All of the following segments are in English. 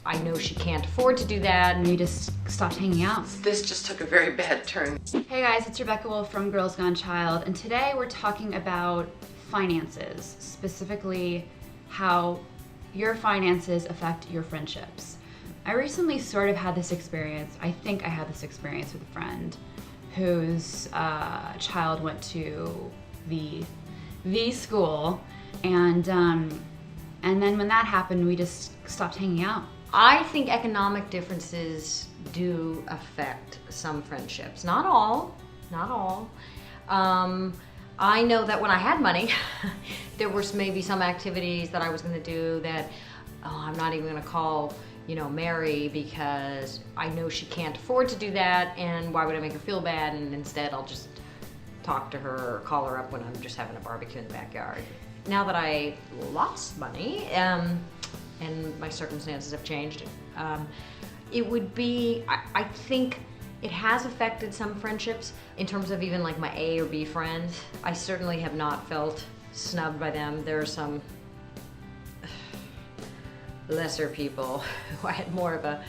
I know she can't afford to do that, and we just stopped hanging out. This just took a very bad turn. Hey guys, it's Rebecca Woolf from Girls Gone Child, and today we're talking about finances, specifically how your finances affect your friendships. I recently sort of had this experience, I think I had this experience with a friend whose child went to the school, and then when that happened, we just stopped hanging out. I think economic differences do affect some friendships. Not all, not all. I know that when I had money, there was maybe some activities that I was gonna do that, I'm not even gonna call, Mary, because I know she can't afford to do that, and why would I make her feel bad, and instead I'll just talk to her or call her up when I'm just having a barbecue in the backyard. Now that I lost money, and my circumstances have changed, it would be, I think it has affected some friendships in terms of even like my A or B friends. I certainly have not felt snubbed by them. There are some lesser people who I had more of a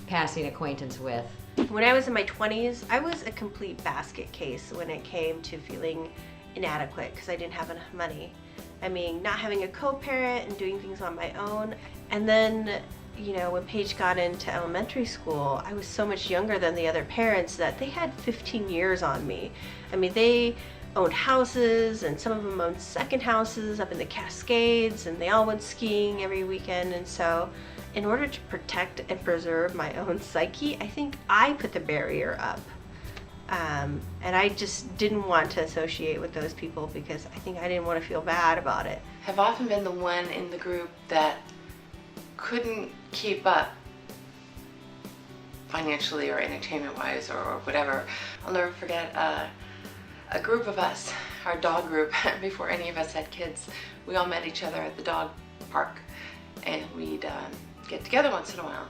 passing acquaintance with. When I was in my 20s, I was a complete basket case when it came to feeling inadequate because I didn't have enough money. I mean, not having a co-parent and doing things on my own. And then, when Paige got into elementary school, I was so much younger than the other parents that they had 15 years on me. I mean, they owned houses, and some of them owned second houses up in the Cascades, and they all went skiing every weekend. And so in order to protect and preserve my own psyche, I think I put the barrier up. And I just didn't want to associate with those people because I think I didn't want to feel bad about it. Have often been the one in the group that couldn't keep up financially or entertainment-wise or whatever. I'll never forget a group of us, our dog group, before any of us had kids. We all met each other at the dog park, and we'd get together once in a while.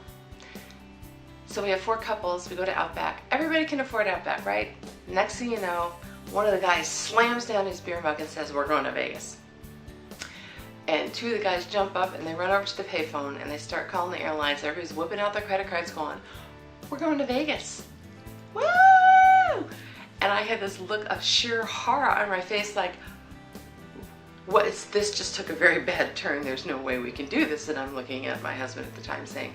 So we have 4 couples, we go to Outback. Everybody can afford Outback, right? Next thing you know, one of the guys slams down his beer mug and says, "We're going to Vegas." And 2 of the guys jump up and they run over to the payphone and they start calling the airlines. Everybody's whipping out their credit cards going, "We're going to Vegas." Woo! And I had this look of sheer horror on my face, like, what is this? Just took a very bad turn. There's no way we can do this. And I'm looking at my husband at the time saying,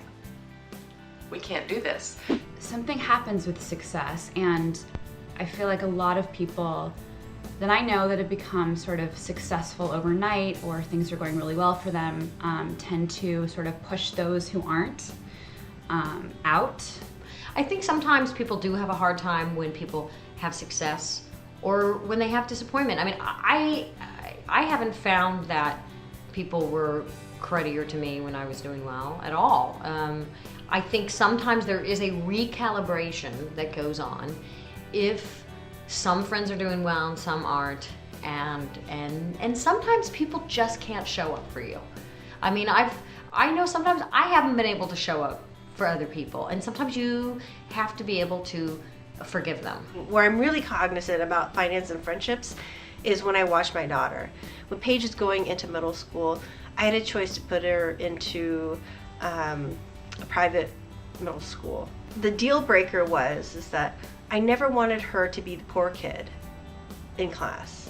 we can't do this. Something happens with success, and I feel like a lot of people that I know that have become sort of successful overnight, or things are going really well for them, tend to sort of push those who aren't out. I think sometimes people do have a hard time when people have success or when they have disappointment. I mean, I haven't found that people were cruddier to me when I was doing well at all. I think sometimes there is a recalibration that goes on if some friends are doing well and some aren't, and sometimes people just can't show up for you. I mean, I know sometimes I haven't been able to show up for other people, and sometimes you have to be able to forgive them. Where I'm really cognizant about finance and friendships is when I watch my daughter. When Paige is going into middle school, I had a choice to put her into a private middle school. The deal breaker is that I never wanted her to be the poor kid in class.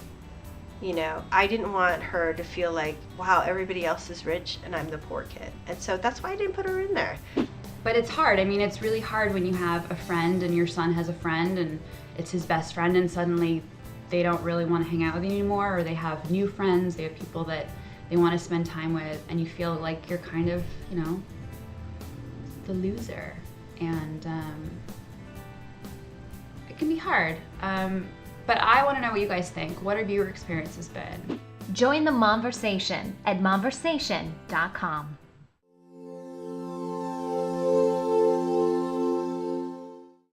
I didn't want her to feel like, wow, everybody else is rich and I'm the poor kid. And so that's why I didn't put her in there. But it's hard. I mean, it's really hard when you have a friend and your son has a friend and it's his best friend, and suddenly they don't really want to hang out with you anymore, or they have new friends, they have people that they want to spend time with, and you feel like you're kind of, the loser. And it can be hard. But I want to know what you guys think. What have your experiences been? Join the Momversation at momversation.com.